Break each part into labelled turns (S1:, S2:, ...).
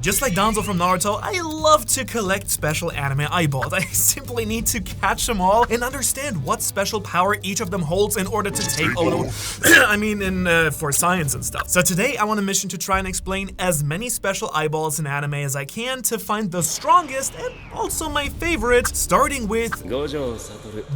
S1: Just like Danzo from Naruto, I love to collect special anime eyeballs. I simply need to catch them all and understand what special power each of them holds in order to take over. I mean, for science and stuff. So today I want a mission to try and explain as many special eyeballs in anime as I can to find the strongest and also my favorite, starting with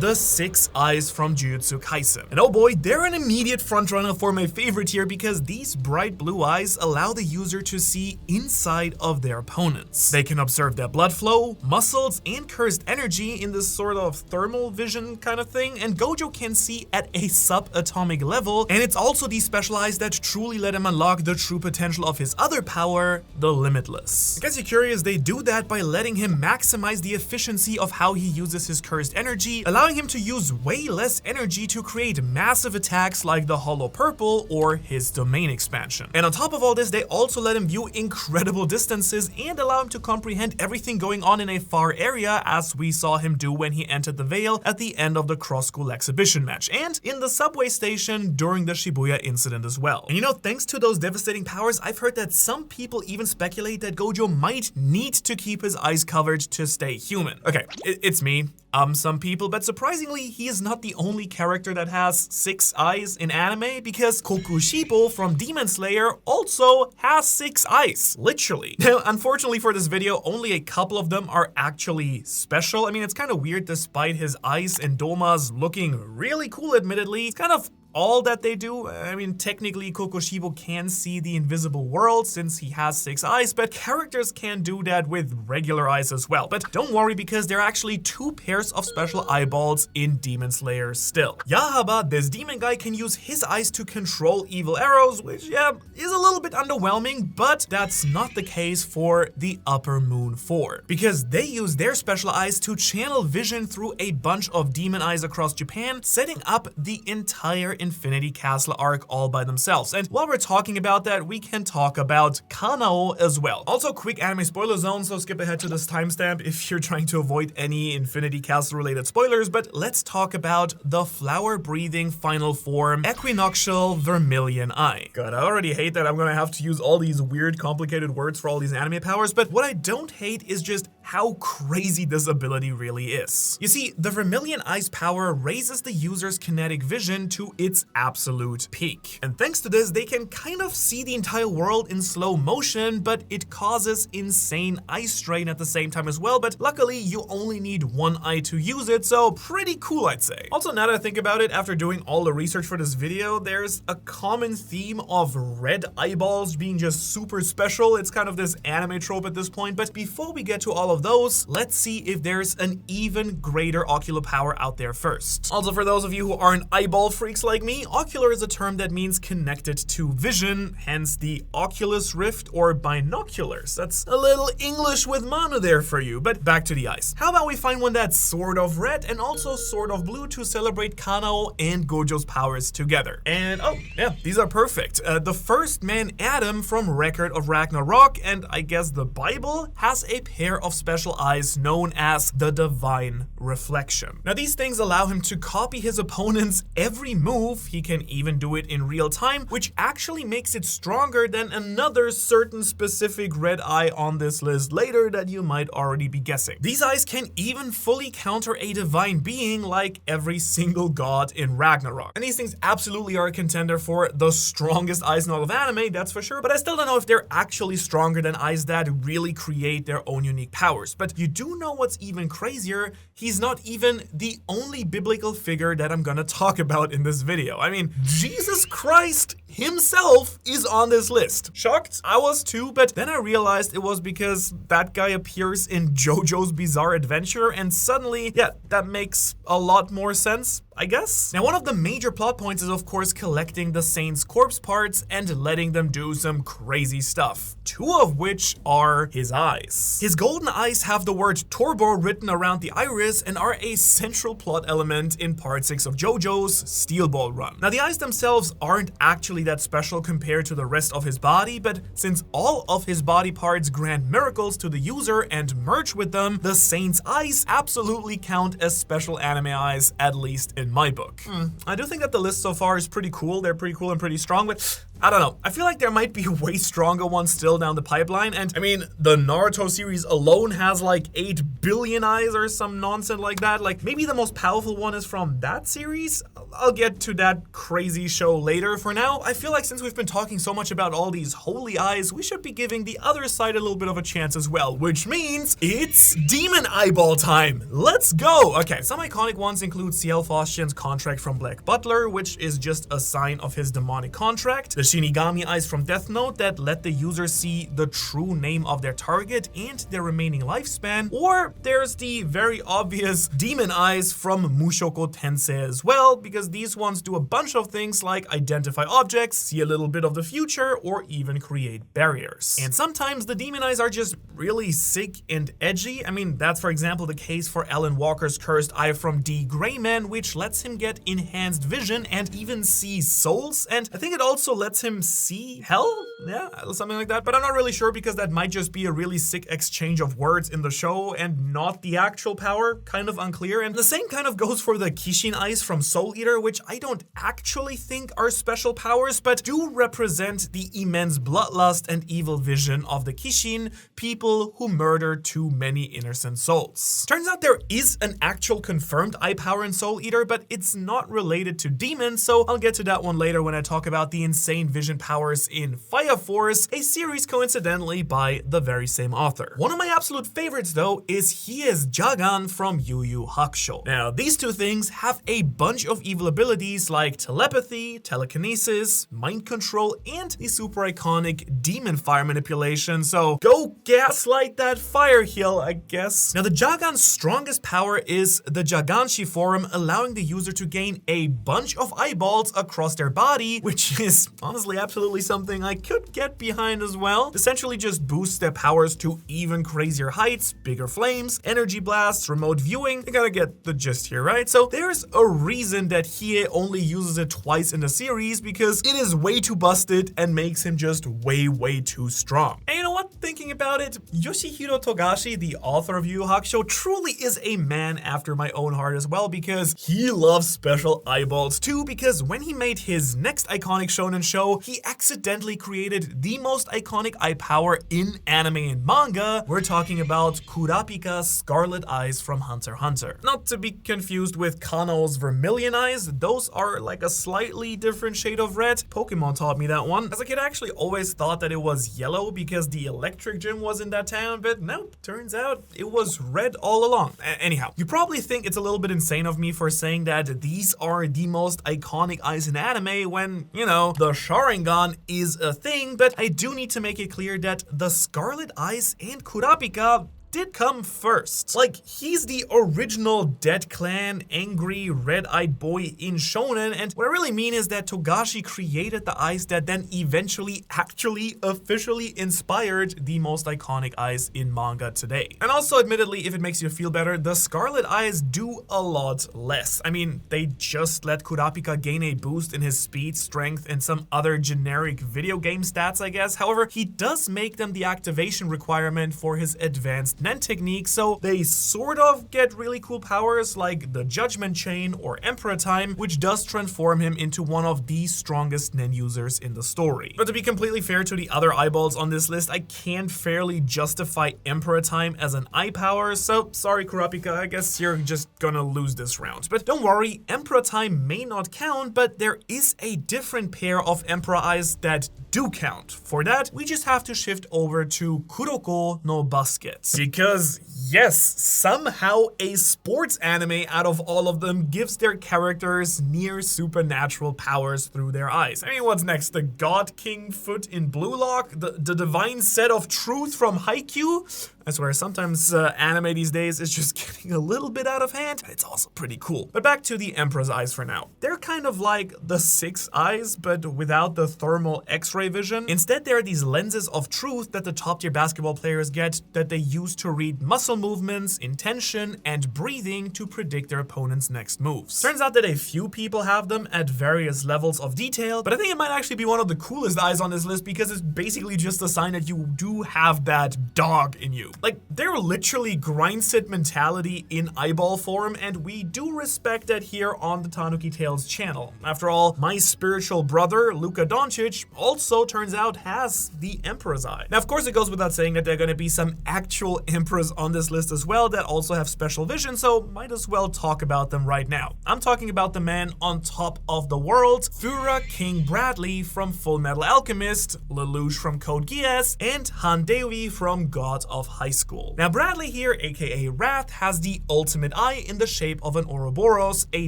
S1: the 6 eyes from Jujutsu Kaisen. And oh boy, they're an immediate frontrunner for my favorite here because these bright blue eyes allow the user to see inside of their opponents. They can observe their blood flow, muscles, and cursed energy in this sort of thermal vision kind of thing, and Gojo can see at a subatomic level, and it's also these special eyes that truly let him unlock the true potential of his other power, the Limitless. I guess you're curious, they do that by letting him maximize the efficiency of how he uses his cursed energy, allowing him to use way less energy to create massive attacks like the Hollow Purple or his domain expansion. And on top of all this, they also let him view incredible distances and allow him to comprehend everything going on in a far area, as we saw him do when he entered the Veil at the end of the cross-school exhibition match, and in the subway station during the Shibuya incident as well. And you know, thanks to those devastating powers, I've heard that some people even speculate that Gojo might need to keep his eyes covered to stay human. Okay, it's me. Some people, but surprisingly, he is not the only character that has 6 eyes in anime, because Kokushibo from Demon Slayer also has 6 eyes, literally. Now, unfortunately for this video, only a couple of them are actually special. I mean, it's kind of weird despite his eyes and domas looking really cool, admittedly. It's kind of all that they do. I mean, technically Kokushibo can see the invisible world since he has 6 eyes, but characters can do that with regular eyes as well. But don't worry, because there are actually 2 pairs of special eyeballs in Demon Slayer still. Yahaba, this demon guy, can use his eyes to control evil arrows, which, yeah, is a little bit underwhelming, but that's not the case for the Upper Moon 4, because they use their special eyes to channel vision through a bunch of demon eyes across Japan, setting up the entire Infinity Castle arc all by themselves. And while we're talking about that, we can talk about Kanao as well. Also, quick anime spoiler zone, so skip ahead to this timestamp if you're trying to avoid any Infinity Castle related spoilers, but let's talk about the flower-breathing final form, Equinoctial Vermilion Eye. God, I already hate that I'm gonna have to use all these weird, complicated words for all these anime powers, but what I don't hate is just how crazy this ability really is. You see, the Vermilion Eye's power raises the user's kinetic vision to its absolute peak. And thanks to this, they can kind of see the entire world in slow motion, but it causes insane eye strain at the same time as well. But luckily, you only need 1 eye to use it, so pretty cool, I'd say. Also, now that I think about it, after doing all the research for this video, there's a common theme of red eyeballs being just super special. It's kind of this anime trope at this point, but before we get to all of those, let's see if there's an even greater ocular power out there first. Also, for those of you who aren't eyeball freaks like me, ocular is a term that means connected to vision, hence the Oculus Rift or binoculars. That's a little English with Manu there for you, but back to the eyes. How about we find one that's sort of red and also sort of blue to celebrate Kanao and Gojo's powers together. And oh, yeah, these are perfect. The first man, Adam from Record of Ragnarok, and I guess the Bible, has a pair of special eyes known as the Divine Reflection. Now, these things allow him to copy his opponent's every move. He can even do it in real time, which actually makes it stronger than another certain specific red eye on this list later that you might already be guessing. These eyes can even fully counter a divine being like every single god in Ragnarok. And these things absolutely are a contender for the strongest eyes in all of anime, that's for sure, but I still don't know if they're actually stronger than eyes that really create their own unique powers. But you do know what's even crazier? He's not even the only biblical figure that I'm gonna talk about in this video. I mean, Jesus Christ himself is on this list. Shocked? I was too, but then I realized it was because that guy appears in JoJo's Bizarre Adventure, and suddenly, yeah, that makes a lot more sense, I guess. Now, one of the major plot points is, of course, collecting the saints' corpse parts and letting them do some crazy stuff. 2 of which are his eyes. His golden eyes have the word Turbo written around the iris and are a central plot element in part 6 of JoJo's Steel Ball run. Now, the eyes themselves aren't actually that special compared to the rest of his body, but since all of his body parts grant miracles to the user and merge with them, the saint's eyes absolutely count as special anime eyes, at least in my book. I do think that the list so far is pretty cool. They're pretty cool and pretty strong, but I don't know. I feel like there might be way stronger ones still down the pipeline. And I mean, the Naruto series alone has like 8 billion eyes or some nonsense like that. Like maybe the most powerful one is from that series. I'll get to that crazy show later. For now, I feel like since we've been talking so much about all these holy eyes, we should be giving the other side a little bit of a chance as well, which means it's demon eyeball time. Let's go. Okay, some iconic ones include CL Faustian's contract from Black Butler, which is just a sign of his demonic contract. The Shinigami eyes from Death Note that let the user see the true name of their target and their remaining lifespan. Or there's the very obvious demon eyes from Mushoku Tensei as well, because these ones do a bunch of things like identify objects, see a little bit of the future, or even create barriers. And sometimes the demon eyes are just really sick and edgy. I mean, that's for example the case for Alan Walker's cursed eye from D. Grayman, which lets him get enhanced vision and even see souls. And I think it also lets him see hell? Yeah, something like that. But I'm not really sure because that might just be a really sick exchange of words in the show and not the actual power. Kind of unclear. And the same kind of goes for the Kishin eyes from Soul Eater, which I don't actually think are special powers, but do represent the immense bloodlust and evil vision of the Kishin, people who murder too many innocent souls. Turns out there is an actual confirmed eye power in Soul Eater, but it's not related to demons, so I'll get to that one later when I talk about the insane vision powers in Fire Force, a series coincidentally by the very same author. One of my absolute favorites though is Hie's Jagan from Yu Yu Hakusho. Now these two things have a bunch of evil abilities like telepathy, telekinesis, mind control, and the super iconic demon fire manipulation, so go gaslight that fire heel, I guess. Now the Jagan's strongest power is the Jaganshi form, allowing the user to gain a bunch of eyeballs across their body, which is honestly absolutely something I could get behind as well. Essentially just boosts their powers to even crazier heights, bigger flames, energy blasts, remote viewing. You gotta get the gist here, right? So there's a reason that Hie only uses it twice in the series, because it is way too busted and makes him just way too strong. And you know what? Thinking about it, Yoshihiro Togashi, the author of Yu Yu Hakusho, truly is a man after my own heart as well, because he loves special eyeballs too, because when he made his next iconic shonen show, he accidentally created the most iconic eye power in anime and manga. We're talking about Kurapika's Scarlet Eyes from Hunter x Hunter. Not to be confused with Kano's Vermilion Eyes, those are like a slightly different shade of red. Pokemon taught me that one. As a kid, I actually always thought that it was yellow because the electric gym was in that town, but nope, turns out it was red all along. Anyhow, you probably think it's a little bit insane of me for saying that these are the most iconic eyes in anime when, you know, the Sharingan is a thing, but I do need to make it clear that the Scarlet Eyes and Kurapika did come first. Like, he's the original Dead Clan, angry, red-eyed boy in shonen, and what I really mean is that Togashi created the eyes that then eventually actually officially inspired the most iconic eyes in manga today. And also, admittedly, if it makes you feel better, the Scarlet Eyes do a lot less. I mean, they just let Kurapika gain a boost in his speed, strength, and some other generic video game stats, I guess. However, he does make them the activation requirement for his advanced Nen technique, so they sort of get really cool powers like the Judgment Chain or Emperor Time, which does transform him into one of the strongest Nen users in the story. But to be completely fair to the other eyeballs on this list, I can't fairly justify Emperor Time as an eye power, so sorry Kurapika, I guess you're just gonna lose this round. But don't worry, Emperor Time may not count, but there is a different pair of Emperor Eyes that do count. For that, we just have to shift over to Kuroko no Basket. Because yes, somehow a sports anime out of all of them gives their characters near supernatural powers through their eyes. I mean, what's next? The God King Foot in Blue Lock? The Divine Set of Truth from Haikyuu? I swear, sometimes anime these days is just getting a little bit out of hand, and it's also pretty cool. But back to the Emperor's eyes for now. They're kind of like the Six Eyes, but without the thermal X-ray vision. Instead, there are these lenses of truth that the top-tier basketball players get that they use to read muscle movements, intention, and breathing to predict their opponent's next moves. Turns out that a few people have them at various levels of detail, but I think it might actually be one of the coolest eyes on this list because it's basically just a sign that you do have that dog in you. Like, they're literally grindset mentality in eyeball form, and we do respect that here on the Tanuki Tales channel. After all, my spiritual brother, Luka Doncic, also turns out has the Emperor's Eye. Now, of course, it goes without saying that there are going to be some actual Emperors on this list as well that also have special vision, so might as well talk about them right now. I'm talking about the man on top of the world, Führer King Bradley from Full Metal Alchemist, Lelouch from Code Geass, and Handewi from God of High School. Now, Bradley here, aka Wrath, has the ultimate eye in the shape of an Ouroboros, a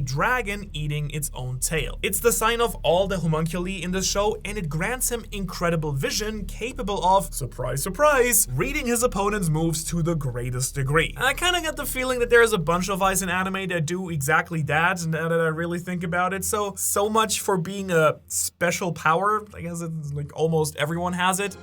S1: dragon eating its own tail. It's the sign of all the homunculi in the show, and it grants him incredible vision, capable of, surprise, surprise, reading his opponent's moves to the greatest degree. And I kind of get the feeling that there's a bunch of eyes in anime that do exactly that, now that I really think about it. So much for being a special power. I guess it's like almost everyone has it.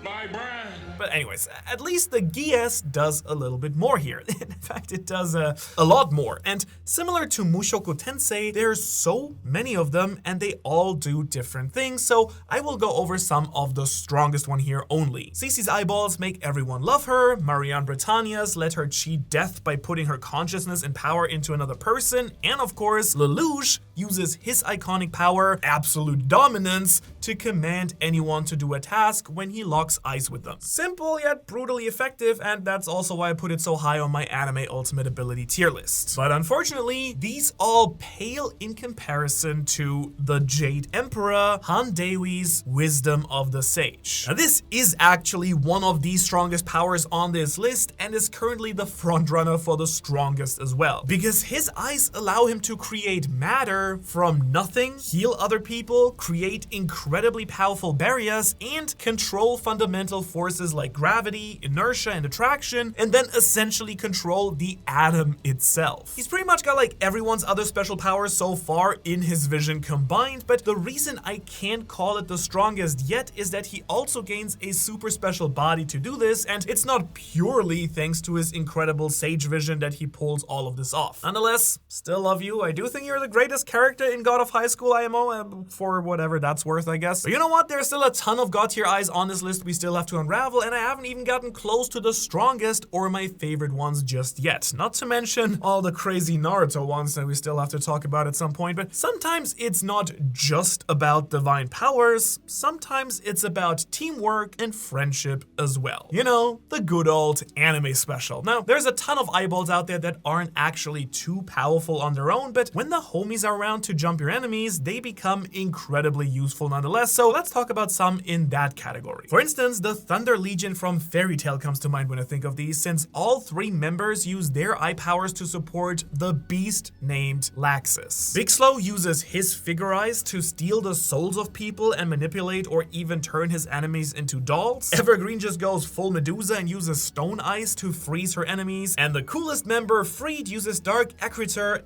S1: But anyways, at least the Geass does a little bit more here. In fact, it does a lot more. And similar to Mushoku Tensei, there's so many of them and they all do different things, so I will go over some of the strongest one here only. Cece's eyeballs make everyone love her, Marianne Britannia's let her cheat death by putting her consciousness and power into another person, and of course, Lelouch uses his iconic power, absolute dominance, to command anyone to do a task when he locks eyes with them. Simple yet brutally effective, and that's also why I put it so high on my anime ultimate ability tier list. But unfortunately, these all pale in comparison to the Jade Emperor, Handewi's Wisdom of the Sage. Now, this is actually one of the strongest powers on this list and is currently the frontrunner for the strongest as well, because his eyes allow him to create matter from nothing, heal other people, create incredibly powerful barriers, and control fundamental forces like gravity, inertia, and attraction, and then essentially control the atom itself. He's pretty much got like everyone's other special powers so far in his vision combined, but the reason I can't call it the strongest yet is that he also gains a super special body to do this, and it's not purely thanks to his incredible sage vision that he pulls all of this off. Nonetheless, still love you. I do think you're the greatest character in God of High School IMO, for whatever that's worth, I guess. But you know what? There's still a ton of God tier eyes on this list we still have to unravel, and I haven't even gotten close to the strongest or my favorite ones just yet. Not to mention all the crazy Naruto ones that we still have to talk about at some point, but sometimes it's not just about divine powers, sometimes it's about teamwork and friendship as well. You know, the good old anime special. Now, there's a ton of eyeballs out there that aren't actually too powerful on their own, but when the homies are around to jump your enemies, they become incredibly useful nonetheless, so let's talk about some in that category. For instance, the Thunder Legion from Fairy Tail comes to mind when I think of these, since all three members use their eye powers to support the beast named Laxus. Big Slow uses his figure eyes to steal the souls of people and manipulate or even turn his enemies into dolls. Evergreen just goes full Medusa and uses stone eyes to freeze her enemies. And the coolest member, Fried, uses dark écriture,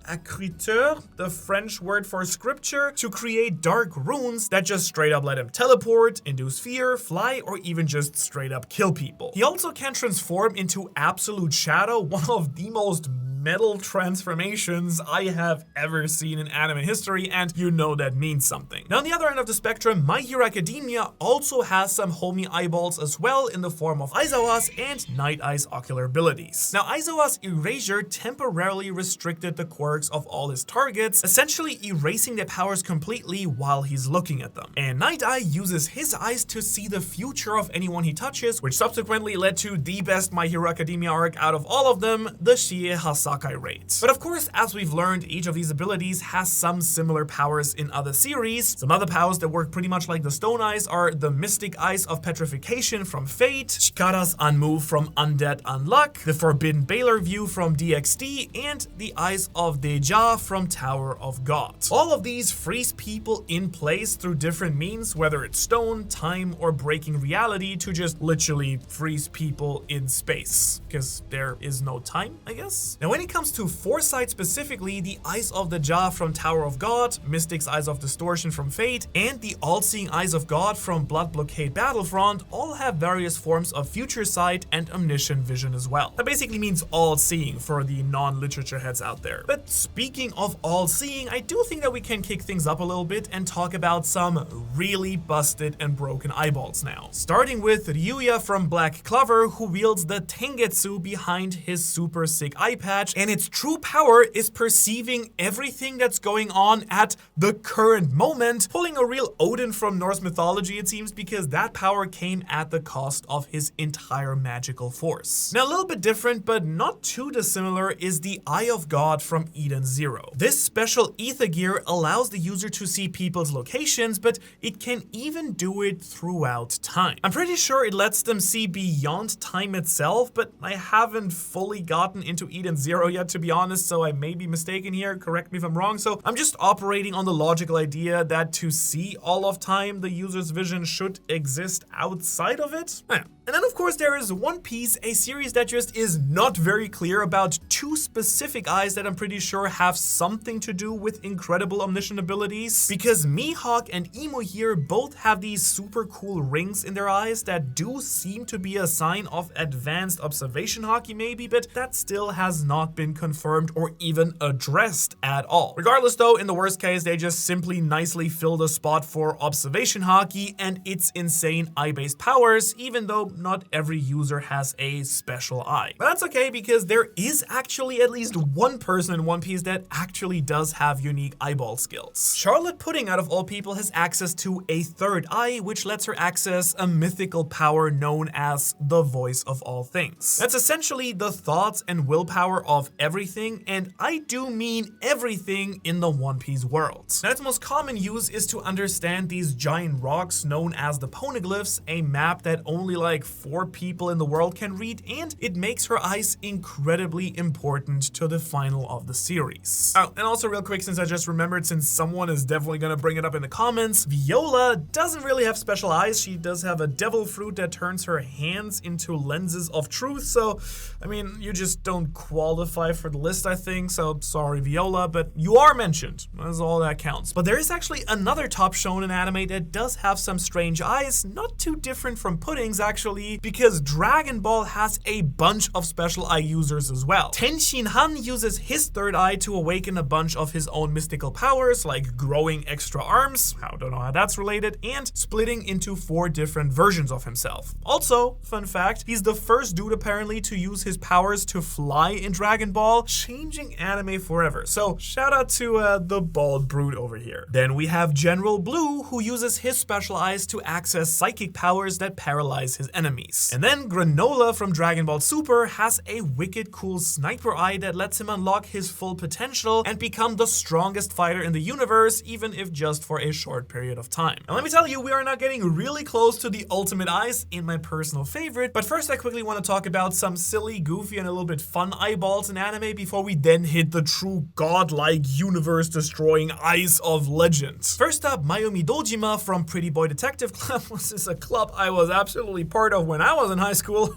S1: the French word for scripture, to create dark runes that just straight up let him teleport, induce fear, fly, or even just straight up kill people. He also can transform into absolute shadow, one of the most metal transformations I have ever seen in anime history, and you know that means something. Now, on the other end of the spectrum, My Hero Academia also has some homie eyeballs as well in the form of Aizawa's and Night Eye's ocular abilities. Now, Aizawa's erasure temporarily restricted the quirks of all his targets, essentially erasing their powers completely while he's looking at them. And Night Eye uses his eyes to see the future of anyone he touches, which subsequently led to the best My Hero Academia arc out of all of them, the Shie Hasakai rate. But of course, as we've learned, each of these abilities has some similar powers in other series. Some other powers that work pretty much like the Stone Eyes are the Mystic Eyes of Petrification from Fate, Chikara's Unmove from Undead Unluck, the Forbidden Baylor View from DxD, and the Eyes of Deja from Tower of God. All of these freeze people in place through different means, whether it's stone, time, or breaking reality, to just literally freeze people in space, because there is no time, I guess. Now, in When it comes to foresight specifically, the Eyes of the Jah from Tower of God, Mystic's Eyes of Distortion from Fate, and the All-Seeing Eyes of God from Blood Blockade Battlefront all have various forms of future sight and omniscient vision as well. That basically means all-seeing for the non-literature heads out there. But speaking of all-seeing, I do think that we can kick things up a little bit and talk about some really busted and broken eyeballs now. Starting with Ryuya from Black Clover, who wields the Tengetsu behind his super sick eye patch, and its true power is perceiving everything that's going on at the current moment, pulling a real Odin from Norse mythology it seems, because that power came at the cost of his entire magical force. Now a little bit different but not too dissimilar is the Eye of God from Eden Zero. This special ether gear allows the user to see people's locations, but it can even do it throughout time. I'm pretty sure it lets them see beyond time itself, but I haven't fully gotten into Eden Zero yet, to be honest, so I may be mistaken here, correct me if I'm wrong. So I'm just operating on the logical idea that to see all of time, the user's vision should exist outside of it. And then of course there is One Piece, a series that just is not very clear about two specific eyes that I'm pretty sure have something to do with incredible omniscient abilities, because Mihawk and Emo here both have these super cool rings in their eyes that do seem to be a sign of advanced observation hockey maybe, but that still has not been confirmed or even addressed at all. Regardless though, in the worst case, they just simply nicely filled a spot for observation hockey and its insane eye-based powers, even though not every user has a special eye. But that's okay, because there is actually at least one person in One Piece that actually does have unique eyeball skills. Charlotte Pudding, out of all people, has access to a third eye, which lets her access a mythical power known as the Voice of All Things. That's essentially the thoughts and willpower of everything, and I do mean everything in the One Piece world. Now, its most common use is to understand these giant rocks known as the poneglyphs, a map that only like 4 people in the world can read, and it makes her eyes incredibly important to the final of the series. Oh, and also real quick, since I just remembered, since someone is definitely gonna bring it up in the comments, Viola doesn't really have special eyes. She does have a devil fruit that turns her hands into lenses of truth, so I mean, you just don't qualify for the list, I think, so sorry Viola, but you are mentioned. That's all that counts. But there is actually another top shonen anime that does have some strange eyes, not too different from Pudding's actually, because Dragon Ball has a bunch of special eye users as well. Tenshin Han uses his third eye to awaken a bunch of his own mystical powers, like growing extra arms, I don't know how that's related, and splitting into 4 different versions of himself. Also, fun fact, he's the first dude apparently to use his powers to fly in Dragon Ball, changing anime forever. So shout out to the bald brute over here. Then we have General Blue, who uses his special eyes to access psychic powers that paralyze his enemies. And then Granola from Dragon Ball Super has a wicked cool sniper eye that lets him unlock his full potential and become the strongest fighter in the universe, even if just for a short period of time. And let me tell you, we are now getting really close to the ultimate eyes in my personal favorite, but first I quickly want to talk about some silly, goofy, and a little bit fun eyeballs in anime before we then hit the true godlike universe-destroying eyes of legend. First up, Mayumi Dojima from Pretty Boy Detective Club, which is a club I was absolutely part of when I was in high school,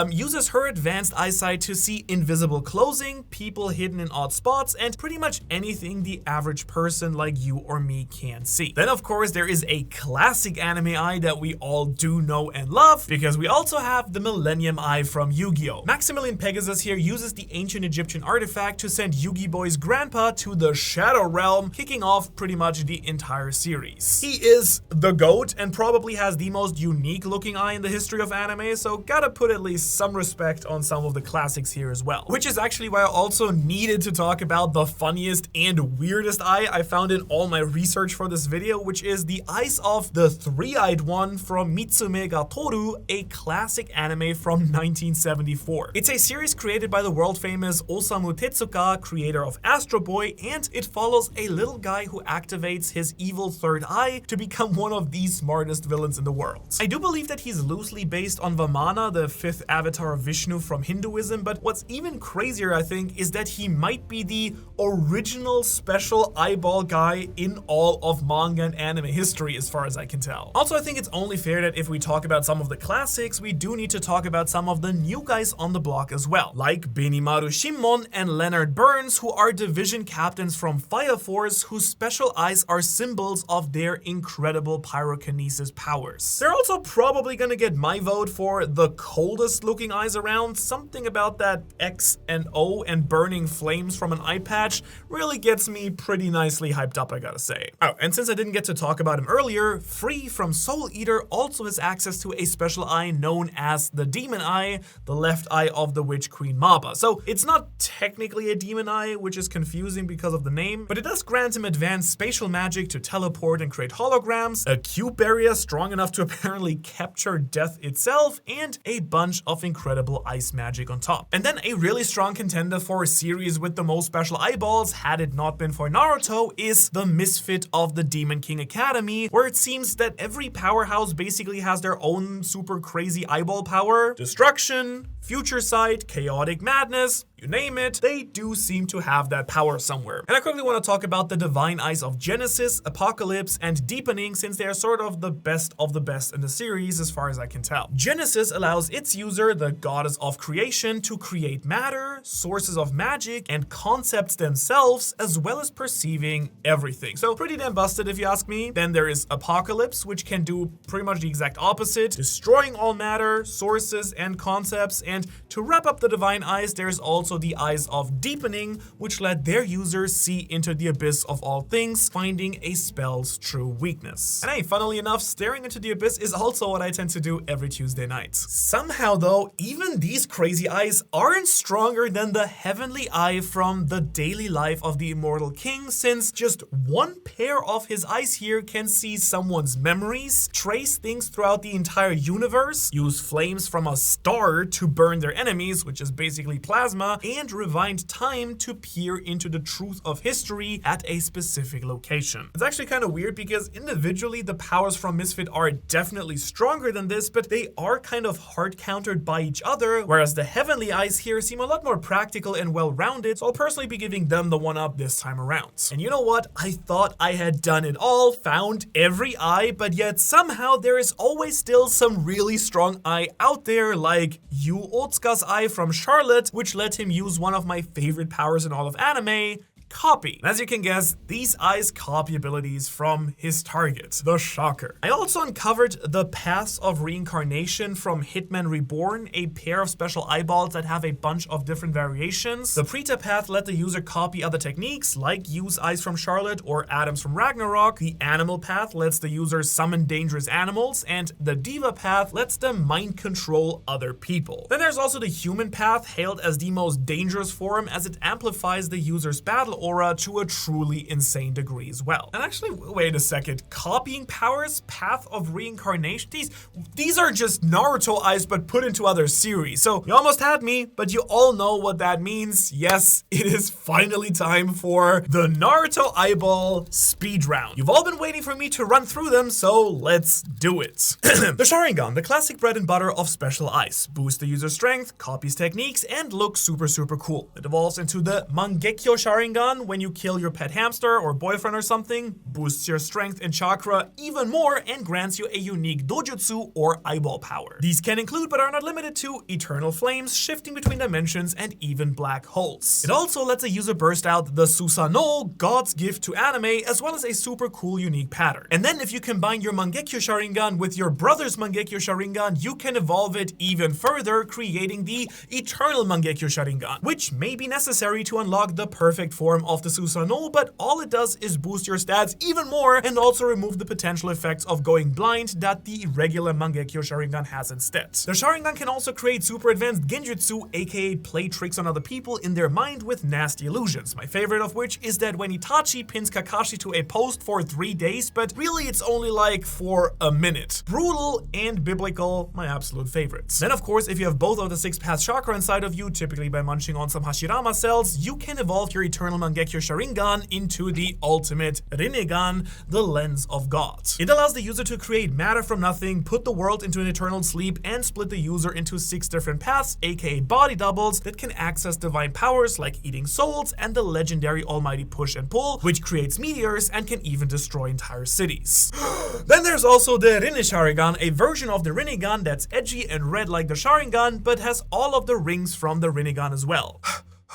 S1: uses her advanced eyesight to see invisible clothing, people hidden in odd spots, and pretty much anything the average person like you or me can see. Then of course there is a classic anime eye that we all do know and love, because we also have the Millennium Eye from Yu-Gi-Oh! Maximilian Pegasus here uses the ancient Egyptian artifact to send Yugi Boy's grandpa to the Shadow Realm, kicking off pretty much the entire series. He is the GOAT and probably has the most unique looking eye in the history of anime, so gotta put at least some respect on some of the classics here as well. Which is actually why I also needed to talk about the funniest and weirdest eye I found in all my research for this video, which is the eyes of the Three-Eyed One from Mitsume ga Toru, a classic anime from 1974. It's a series created by the world famous Osamu Tezuka, creator of Astro Boy, and it follows a little guy who activates his evil third eye to become one of the smartest villains in the world. I do believe that he's loosely based on Vamana, the 5th avatar of Vishnu from Hinduism, but what's even crazier, I think, is that he might be the original special eyeball guy in all of manga and anime history, as far as I can tell. Also, I think it's only fair that if we talk about some of the classics, we do need to talk about some of the new guys on the block as well, like Benimaru Shimon and Leonard Burns, who are division captains from Fire Force, whose special eyes are symbols of their incredible pyrokinesis powers. They're also probably gonna get my vote for the coldest looking eyes around. Something about that X and O and burning flames from an eye patch really gets me pretty nicely hyped up, I gotta say. Oh, and since I didn't get to talk about him earlier, Free from Soul Eater also has access to a special eye known as the Demon Eye, the left eye of the Witch Queen Maba. So it's not technically a demon eye, which is confusing because of the name, but it does grant him advanced spatial magic to teleport and create holograms, a cube barrier strong enough to apparently capture death itself, and a bunch of incredible ice magic on top. And then a really strong contender for a series with the most special eyeballs, had it not been for Naruto, is the Misfit of the Demon King Academy, where it seems that every powerhouse basically has their own super crazy eyeball power. Destruction, Future Sight, Chaotic Madness, you name it, they do seem to have that power somewhere. And I quickly want to talk about the Divine Eyes of Genesis, Apocalypse, and Deepening, since they are sort of the best in the series as far as I can tell. Genesis allows its user, the goddess of creation, to create matter, sources of magic, and concepts themselves, as well as perceiving everything. So pretty damn busted if you ask me. Then there is Apocalypse, which can do pretty much the exact opposite, destroying all matter, sources, and concepts. And to wrap up the Divine Eyes, there's also the Eyes of Deepening, which let their users see into the abyss of all things, finding a spell's true weakness. And hey, funnily enough, staring into the abyss is also what I tend to do every Tuesday night. Somehow though, even these crazy eyes aren't stronger than the heavenly eye from the daily life of the immortal king, since just one pair of his eyes here can see someone's memories, trace things throughout the entire universe, use flames from a star to burn their enemies, which is basically plasma, and rewind time to peer into the truth of history at a specific location. It's actually kind of weird because individually the powers from Misfit are definitely stronger than this, but they are kind of hard countered by each other, whereas the heavenly eyes here seem a lot more practical and well-rounded, so I'll personally be giving them the one up this time around. And you know what? I thought I had done it all, found every eye, but yet somehow there is always still some really strong eye out there, like Yu Otsuka's eye from Charlotte, which let him use one of my favorite powers in all of anime, Copy. As you can guess, these eyes copy abilities from his target, the Shocker. I also uncovered the Paths of Reincarnation from Hitman Reborn, a pair of special eyeballs that have a bunch of different variations. The Preta Path let the user copy other techniques, like use eyes from Charlotte or atoms from Ragnarok. The Animal Path lets the user summon dangerous animals, and the Diva Path lets them mind control other people. Then there's also the Human Path, hailed as the most dangerous form as it amplifies the user's battle aura to a truly insane degree as well. And actually, wait a second, copying powers, Path of Reincarnation, these are just Naruto eyes but put into other series. So you almost had me, but you all know what that means. Yes, it is finally time for the Naruto eyeball speed round. You've all been waiting for me to run through them, so let's do it. The Sharingan, the classic bread and butter of special eyes. Boosts the user's strength, copies techniques, and looks super cool. It evolves into the Mangekyo Sharingan when you kill your pet hamster or boyfriend or something, boosts your strength and chakra even more, and grants you a unique dojutsu or eyeball power. These can include, but are not limited to, eternal flames, shifting between dimensions, and even black holes. It also lets a user burst out the Susanoo, God's gift to anime, as well as a super cool unique pattern. And then if you combine your Mangekyo Sharingan with your brother's Mangekyo Sharingan, you can evolve it even further, creating the Eternal Mangekyo Sharingan, which may be necessary to unlock the perfect form of the Susanoo, but all it does is boost your stats even more and also remove the potential effects of going blind that the regular Mangekyo Sharingan has instead. The Sharingan can also create super advanced genjutsu, aka play tricks on other people in their mind with nasty illusions. My favorite of which is that when Itachi pins Kakashi to a post for 3 days, but really it's only like for a minute. Brutal and biblical, my absolute favorites. Then of course, if you have both of the 6 path chakra inside of you, typically by munching on some Hashirama cells, you can evolve your Eternal Mangekyo Sharingan into the ultimate Rinnegan, the Lens of God. It allows the user to create matter from nothing, put the world into an eternal sleep, and split the user into 6 different paths, aka body doubles, that can access divine powers like eating souls and the legendary almighty push and pull, which creates meteors and can even destroy entire cities. Then there's also the Rinne Sharingan, a version of the Rinnegan that's edgy and red like the Sharingan, but has all of the rings from the Rinnegan as well.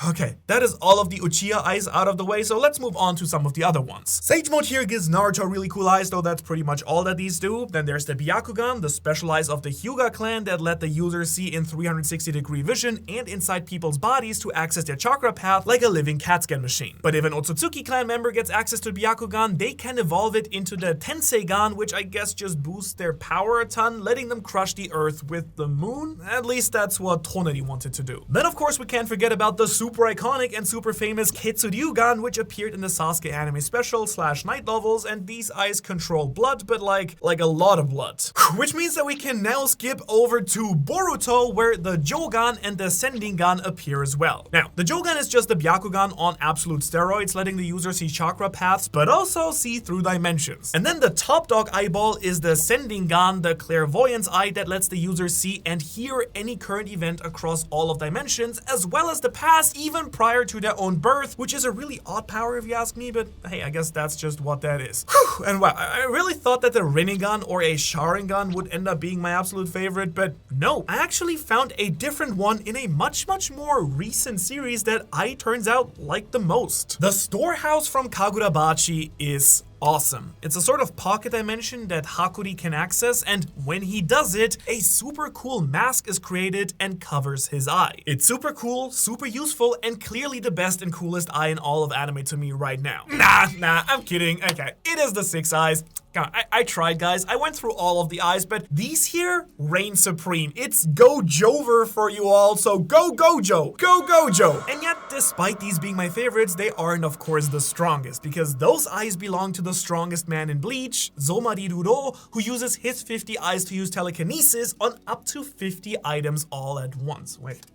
S1: Okay, that is all of the Uchiha eyes out of the way, so let's move on to some of the other ones. Sage Mode here gives Naruto really cool eyes, though that's pretty much all that these do. Then there's the Byakugan, the special eyes of the Hyuga clan that let the user see in 360-degree vision and inside people's bodies to access their chakra path like a living CAT scan machine. But if an Otsutsuki clan member gets access to Byakugan, they can evolve it into the Tenseigan, which I guess just boosts their power a ton, letting them crush the earth with the moon. At least that's what Toneri wanted to do. Then of course we can't forget about the super iconic and super famous Ketsuryugan, which appeared in the Sasuke anime special / night novels, and these eyes control blood, but like a lot of blood. Which means that we can now skip over to Boruto, where the Jogan and the Sendingan appear as well. Now, the Jogan is just the Byakugan on absolute steroids, letting the user see chakra paths, but also see through dimensions. And then the top dog eyeball is the Sendingan, the clairvoyance eye that lets the user see and hear any current event across all of dimensions, as well as the past, even prior to their own birth, which is a really odd power if you ask me, but hey, I guess that's just what that is. Whew. And wow, I really thought that the Rinnegan or a Sharingan would end up being my absolute favorite, but no, I actually found a different one in a much more recent series that I turns out like the most. The Storehouse from Kagurabachi is awesome. It's a sort of pocket dimension that Hakuri can access, and when he does it, a super cool mask is created and covers his eye. It's super cool, super useful, and clearly the best and coolest eye in all of anime to me right now. Nah, I'm kidding. Okay, it is the 6 eyes. I tried, guys. I went through all of the eyes, but these here reign supreme. It's Gojover for you all, so go Gojo! Go Gojo! And yet, despite these being my favorites, they aren't, of course, the strongest, because those eyes belong to the strongest man in Bleach, Zomariruro, who uses his 50 eyes to use telekinesis on up to 50 items all at once. Wait.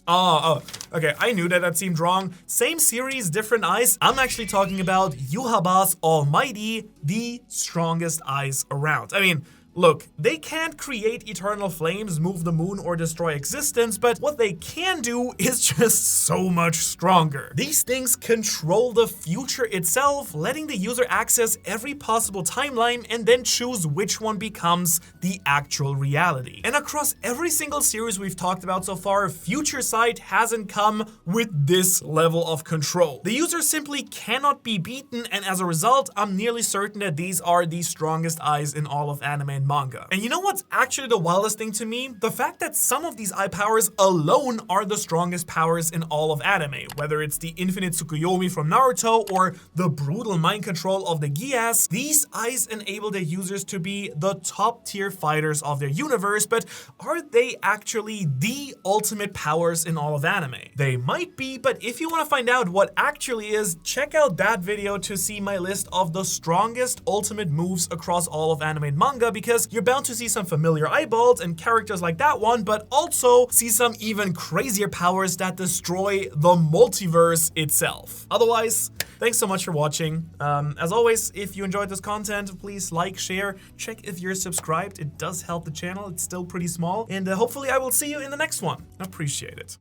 S1: Oh, okay, I knew that seemed wrong. Same series, different eyes. I'm actually talking about Yuhaba's Almighty, the strongest eyes around. I mean, look, they can't create eternal flames, move the moon, or destroy existence, but what they can do is just so much stronger. These things control the future itself, letting the user access every possible timeline and then choose which one becomes the actual reality. And across every single series we've talked about so far, Future Sight hasn't come with this level of control. The user simply cannot be beaten, and as a result, I'm nearly certain that these are the strongest eyes in all of anime and manga. And you know what's actually the wildest thing to me? The fact that some of these eye powers alone are the strongest powers in all of anime, whether it's the infinite Tsukuyomi from Naruto or the brutal mind control of the Gyas. These eyes enable their users to be the top tier fighters of their universe, but are they actually the ultimate powers in all of anime? They might be, but if you want to find out what actually is, check out that video to see my list of the strongest ultimate moves across all of anime and manga, because you're bound to see some familiar eyeballs and characters like that one, but also see some even crazier powers that destroy the multiverse itself. Otherwise, thanks so much for watching. As always, if you enjoyed this content, please like, share, check if you're subscribed. It does help the channel. It's still pretty small. And hopefully I will see you in the next one. Appreciate it.